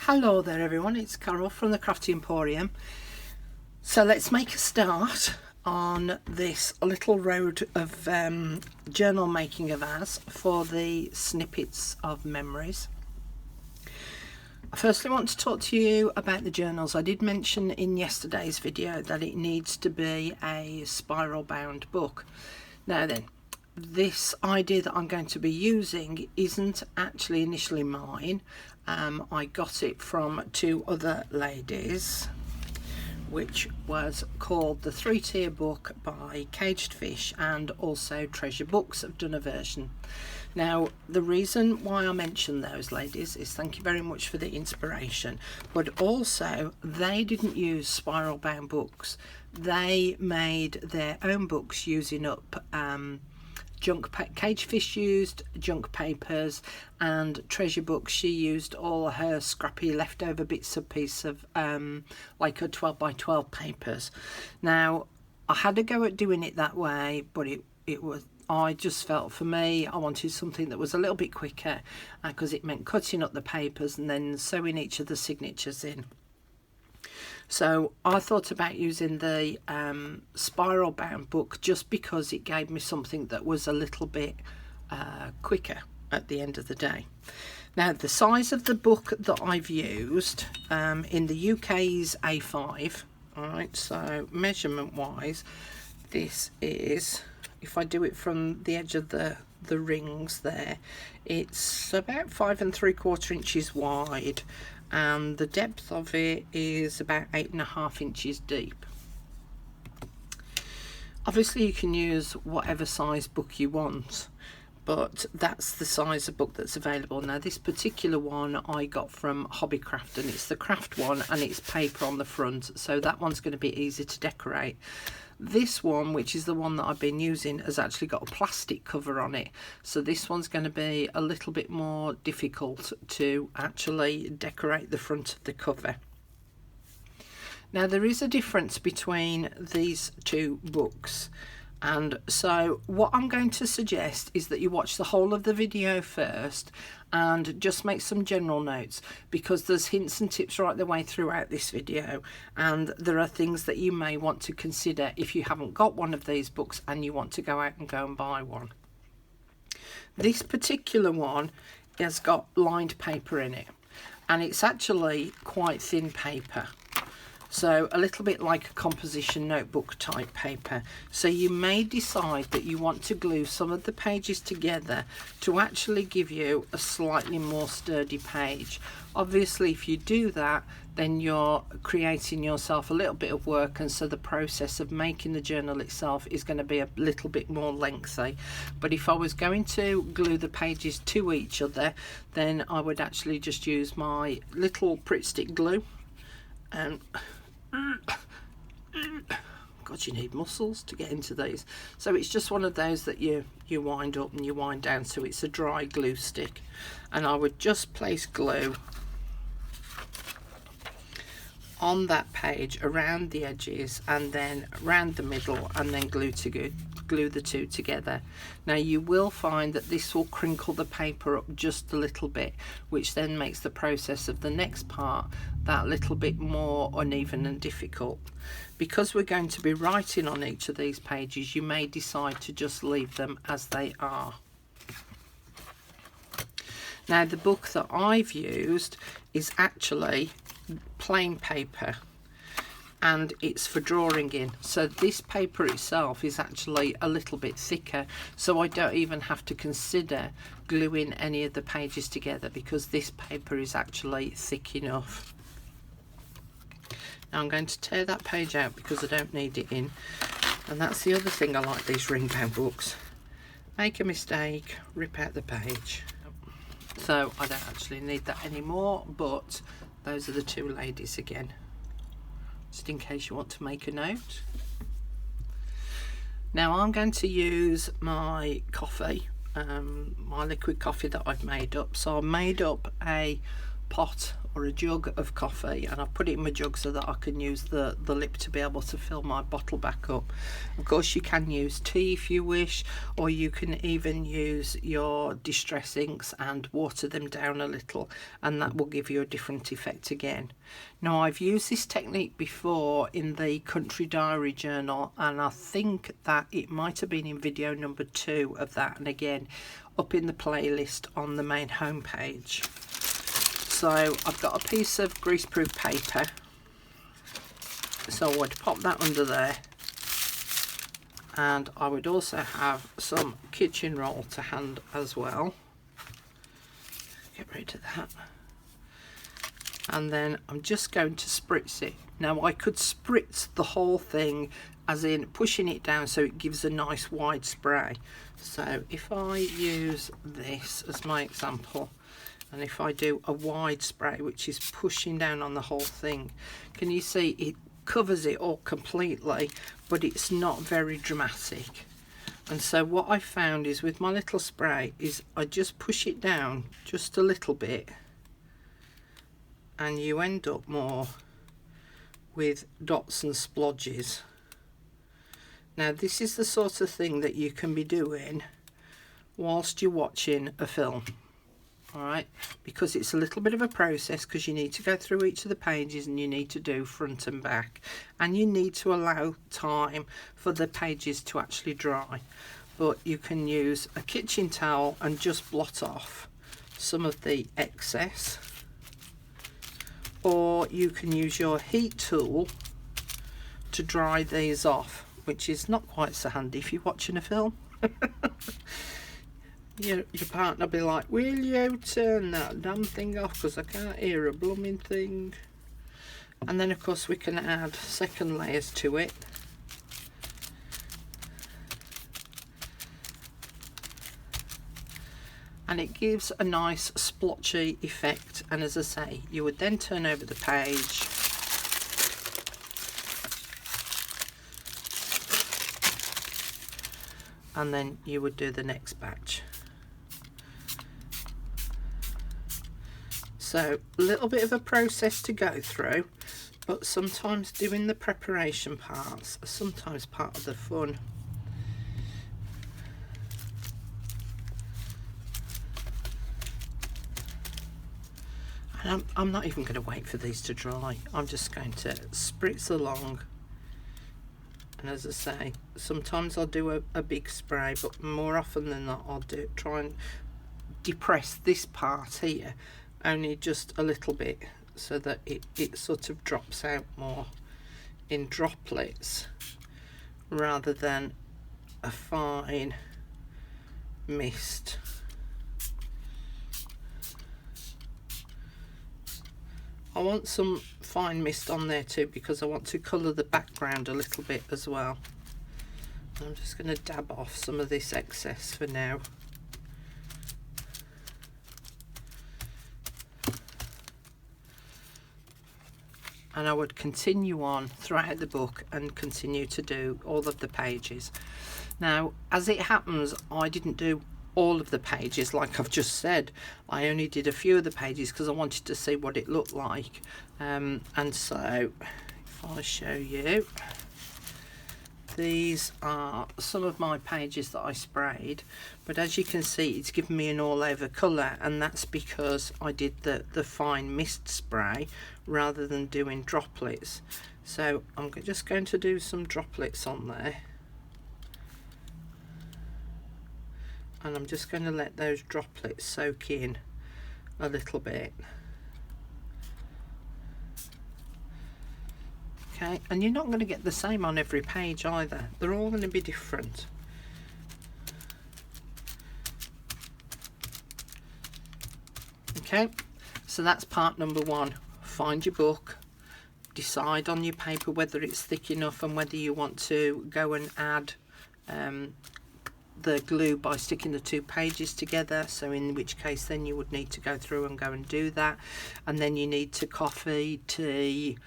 Hello there everyone, it's Carol from the Crafty Emporium. So let's make a start on this little road of journal making of ours for the snippets of memories. I firstly want to talk to you about the journals. I did mention in yesterday's video that it needs to be a spiral bound book. Now then, this idea that I'm going to be using isn't actually initially mine. I got it from two other ladies, which was called the 3-Tier Book by Caged Fish, and also Treasure Books have done a version. Now the reason why I mention those ladies is thank you very much for the inspiration, but also they didn't use spiral bound books. They made their own books using up Caged Fish used junk papers, and Treasure Books, she used all her scrappy leftover bits of like her 12 by 12 papers. Now I had to go at doing it that way, but I just felt, for me, I wanted something that was a little bit quicker, because it meant cutting up the papers and then sewing each of the signatures in. So I thought about using the spiral bound book just because it gave me something that was a little bit quicker at the end of the day. Now the size of the book that I've used in the UK is A5. Alright, so measurement wise, this is, if I do it from the edge of the rings there, it's about 5 3/4 inches wide, and the depth of it is about 8.5 inches deep. Obviously you can use whatever size book you want, but that's the size of book that's available. Now this particular one I got from Hobbycraft, and it's the craft one, and it's paper on the front, so that one's going to be easy to decorate. This one, which is the one that I've been using, has actually got a plastic cover on it, so this one's going to be a little bit more difficult to actually decorate the front of the cover. Now there is a difference between these two books, and so what I'm going to suggest is that you watch the whole of the video first and just make some general notes, because there's hints and tips right the way throughout this video, and there are things that you may want to consider if you haven't got one of these books and you want to go out and buy one. This particular one has got lined paper in it, and it's actually quite thin paper. So a little bit like a composition notebook type paper. So you may decide that you want to glue some of the pages together to actually give you a slightly more sturdy page. Obviously if you do that, then you're creating yourself a little bit of work, and so the process of making the journal itself is going to be a little bit more lengthy. But if I was going to glue the pages to each other, then I would actually just use my little Pritt Stick glue, and God, you need muscles to get into these. So it's just one of those that you wind up and you wind down, so it's a dry glue stick, and I would just place glue on that page around the edges and then around the middle, and then glue the two together. Now you will find that this will crinkle the paper up just a little bit, which then makes the process of the next part that little bit more uneven and difficult. Because we're going to be writing on each of these pages, you may decide to just leave them as they are. Now the book that I've used is actually plain paper, and it's for drawing in, so this paper itself is actually a little bit thicker, so I don't even have to consider gluing any of the pages together, because this paper is actually thick enough. Now I'm going to tear that page out because I don't need it in, and that's the other thing I like these ring bound books. Make a mistake, rip out the page. So I don't actually need that anymore, but those are the two ladies again, just in case you want to make a note. Now I'm going to use my coffee, my liquid coffee that I've made up. So I made up a pot or a jug of coffee, and I put it in my jug so that I can use the lip to be able to fill my bottle back up. Of course you can use tea if you wish, or you can even use your distress inks and water them down a little, and that will give you a different effect again. Now, I've used this technique before in the Country Diary journal, and I think that it might have been in video number 2 of that, and again up in the playlist on the main homepage. So I've got a piece of greaseproof paper, so I would pop that under there, and I would also have some kitchen roll to hand as well. Get rid of that. And then I'm just going to spritz it. Now, I could spritz the whole thing, as in pushing it down so it gives a nice wide spray. So if I use this as my example, and if I do a wide spray, which is pushing down on the whole thing, can you see it covers it all completely, but it's not very dramatic. And so what I found is with my little spray is I just push it down just a little bit, and you end up more with dots and splodges. Now, this is the sort of thing that you can be doing whilst you're watching a film. Alright, because it's a little bit of a process, because you need to go through each of the pages and you need to do front and back, and you need to allow time for the pages to actually dry. But you can use a kitchen towel and just blot off some of the excess, or you can use your heat tool to dry these off, which is not quite so handy if you're watching a film. Your partner be like, will you turn that damn thing off, because I can't hear a blooming thing. And then of course we can add second layers to it. And it gives a nice splotchy effect, and as I say, you would then turn over the page and then you would do the next batch. So a little bit of a process to go through, but sometimes doing the preparation parts are sometimes part of the fun. And I'm not even going to wait for these to dry. I'm just going to spritz along. And as I say, sometimes I'll do a big spray, but more often than not I'll try and depress this part here only just a little bit, so that it sort of drops out more in droplets rather than a fine mist. I want some fine mist on there too, because I want to colour the background a little bit as well. I'm just going to dab off some of this excess for now. And I would continue on throughout the book and continue to do all of the pages. Now, as it happens, I didn't do all of the pages like I've just said. I only did a few of the pages because I wanted to see what it looked like. And so if I show you, these are some of my pages that I sprayed, but as you can see it's given me an all over colour, and that's because I did the fine mist spray rather than doing droplets. So I'm just going to do some droplets on there, and I'm just going to let those droplets soak in a little bit. Okay, and you're not going to get the same on every page either. They're all going to be different. Okay, so that's part number 1. Find your book, decide on your paper whether it's thick enough and whether you want to go and add the glue by sticking the 2 pages together, so in which case then you would need to go through and go and do that. And then you need to coffee, tea,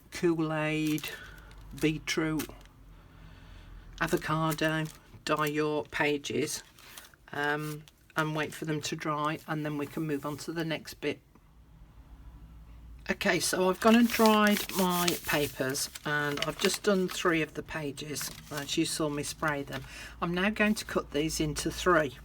Kool-Aid, beetroot, avocado, dye your pages and wait for them to dry, and then we can move on to the next bit. Okay, so I've gone and dried my papers and I've just done 3 of the pages as you saw me spray them. I'm now going to cut these into 3.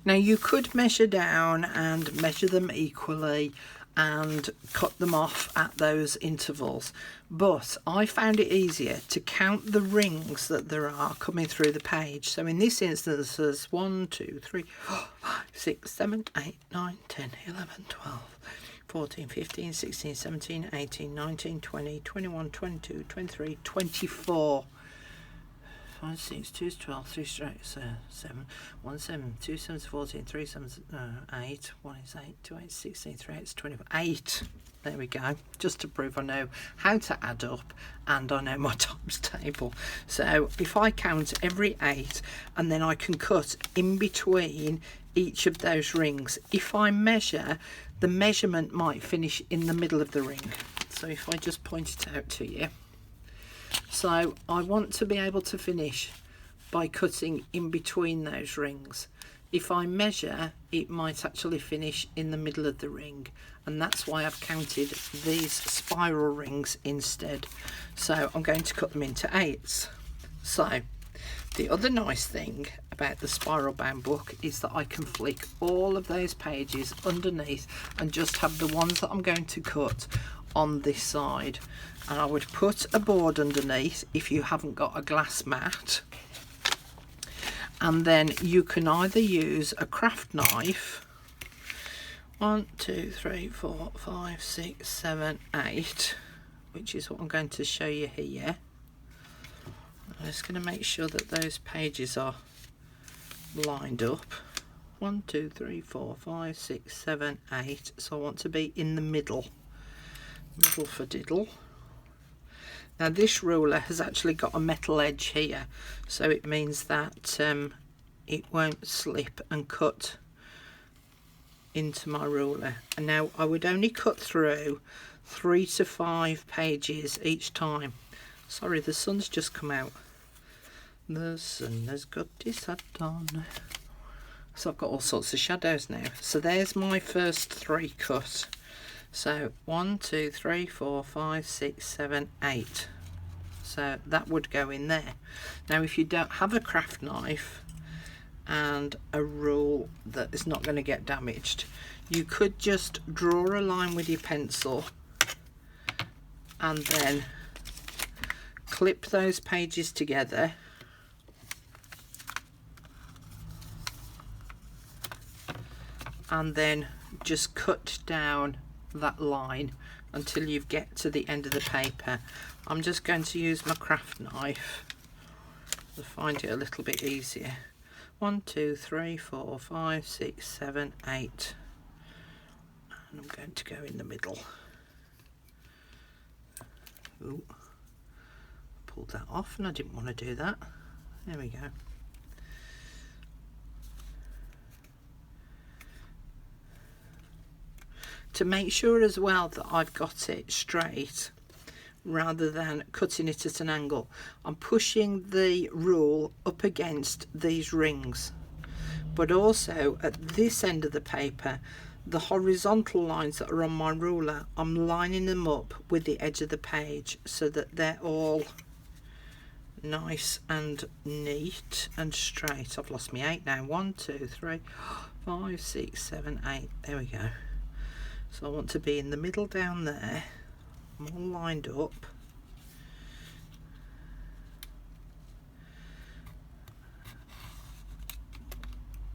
Now you could measure down and measure them equally and cut them off at those intervals, but I found it easier to count the rings that there are coming through the page. So in this instance there's 1, 2, 3, 4, 5, 6, 7, 8, 9, 10, 11, 12, 14, 15, 16, 17, 18, 19, 20, 21, 22, 23, 24. 5, 6, 2 is 12, 3 straight, 7, 1, 7, 2, 7 is 14, 3, 7 is 8, 1 is 8, 2, 8 is 16, 3, 8 is 24, 8. There we go, just to prove I know how to add up and I know my times table. So if I count every 8 and then I can cut in between each of those rings. If I measure, the measurement might finish in the middle of the ring. So if I just point it out to you. So I want to be able to finish by cutting in between those rings. If I measure, it might actually finish in the middle of the ring, and that's why I've counted these spiral rings instead. So I'm going to cut them into 8s. So the other nice thing about the spiral bound book is that I can flick all of those pages underneath and just have the ones that I'm going to cut on this side. And I would put a board underneath if you haven't got a glass mat, and then you can either use a craft knife. 1, 2, 3, 4, 5, 6, 7, 8, which is what I'm going to show you here. I'm just going to make sure that those pages are lined up. 1, 2, 3, 4, 5, 6, 7, 8. So I want to be in the middle for diddle. Now this ruler has actually got a metal edge here, so it means that it won't slip and cut into my ruler. And now I would only cut through 3 to 5 pages each time. Sorry, the sun's just come out. The sun has got its hat on. So I've got all sorts of shadows now. So there's my first 3 cut. So 1, 2, 3, 4, 5, 6, 7, 8. So that would go in there. Now if you don't have a craft knife and a rule that is not going to get damaged, you could just draw a line with your pencil and then clip those pages together and then just cut down that line until you get to the end of the paper. I'm just going to use my craft knife to find it a little bit easier. 1, 2, 3, 4, 5, 6, 7, 8, and I'm going to go in the middle. Ooh, pulled that off and I didn't want to do that. There we go. To make sure as well that I've got it straight rather than cutting it at an angle, I'm pushing the rule up against these rings, but also at this end of the paper, the horizontal lines that are on my ruler, I'm lining them up with the edge of the page so that they're all nice and neat and straight. I've lost my 8 now. 1, 2, 3, 5, 6, 7, 8. There we go. So I want to be in the middle down there. I'm all lined up.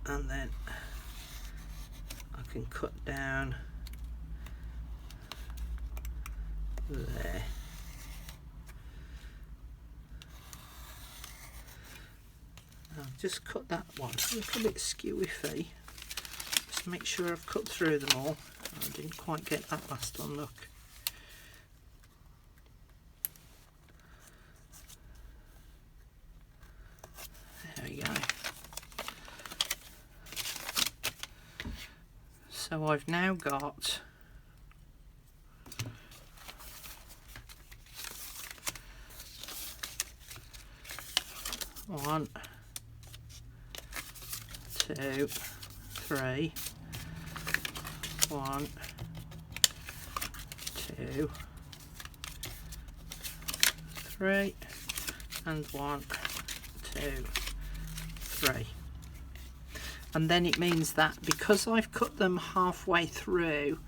And then I can cut down there. I'll just cut that one a little bit skewy-fy. Just make sure I've cut through them all. I didn't quite get that last one, look. There we go. So I've now got one, 2, 3, 1, 2, 3, and 1, 2, 3. And then it means that because I've cut them halfway through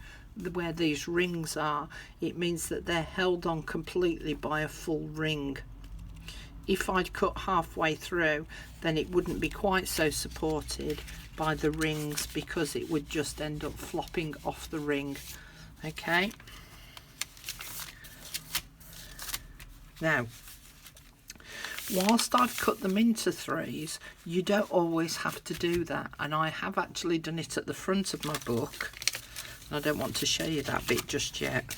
where these rings are, it means that they're held on completely by a full ring. If I'd cut halfway through, then it wouldn't be quite so supported by the rings, because it would just end up flopping off the ring. Okay, now whilst I've cut them into 3s, you don't always have to do that, and I have actually done it at the front of my book. I don't want to show you that bit just yet,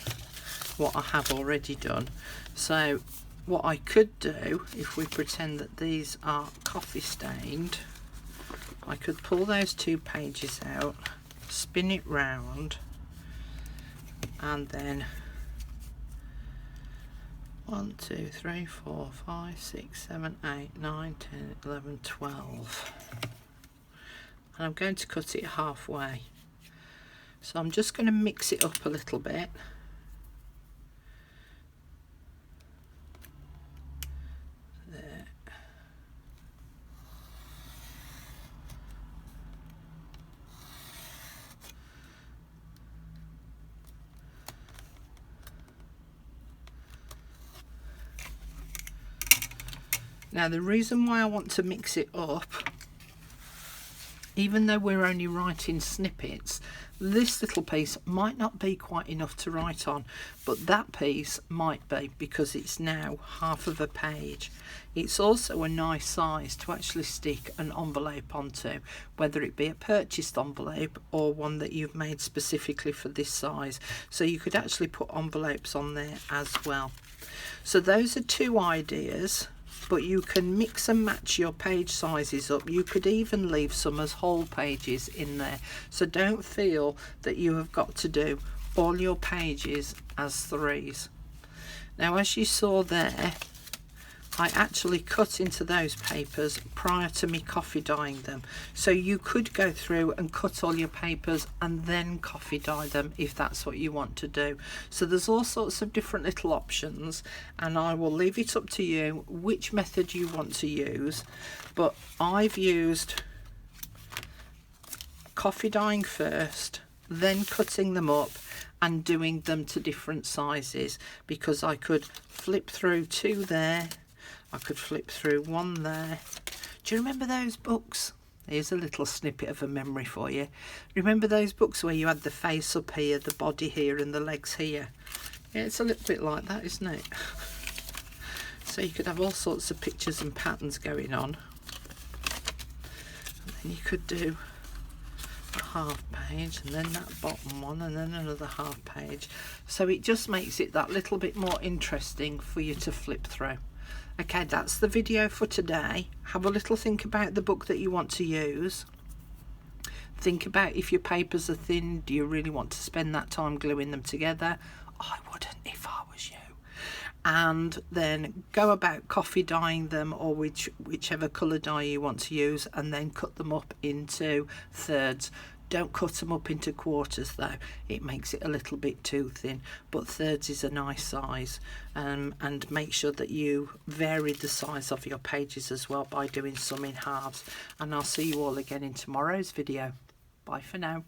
what I have already done. So what I could do, if we pretend that these are coffee stained, I could pull those 2 pages out, spin it round, and then 1, 2, 3, 4, 5, 6, 7, 8, 9, 10, 11, 12. And I'm going to cut it halfway. So I'm just going to mix it up a little bit. There. Now the reason why I want to mix it up, even though we're only writing snippets, this little piece might not be quite enough to write on, but that piece might be, because it's now half of a page. It's also a nice size to actually stick an envelope onto, whether it be a purchased envelope or one that you've made specifically for this size. So you could actually put envelopes on there as well. So those are 2 ideas. But you can mix and match your page sizes up. You could even leave some as whole pages in there. So don't feel that you have got to do all your pages as 3s. Now, as you saw there, I actually cut into those papers prior to me coffee dyeing them. So you could go through and cut all your papers and then coffee dye them if that's what you want to do. So there's all sorts of different little options, and I will leave it up to you which method you want to use. But I've used coffee dyeing first, then cutting them up and doing them to different sizes, because I could flip through 2 there, I could flip through 1 there. Do you remember those books? Here's a little snippet of a memory for you. Remember those books where you had the face up here, the body here, and the legs here? Yeah, it's a little bit like that, isn't it? So you could have all sorts of pictures and patterns going on. And then you could do a half page, and then that bottom one, and then another half page. So it just makes it that little bit more interesting for you to flip through. Okay, that's the video for today. Have a little think about the book that you want to use. Think about if your papers are thin, do you really want to spend that time gluing them together? I wouldn't if I was you. And then go about coffee dyeing them, or whichever colour dye you want to use, and then cut them up into 3rds. Don't cut them up into 1/4s though, it makes it a little bit too thin, but 3rds is a nice size. And make sure that you vary the size of your pages as well by doing some in halves. And I'll see you all again in tomorrow's video. Bye for now.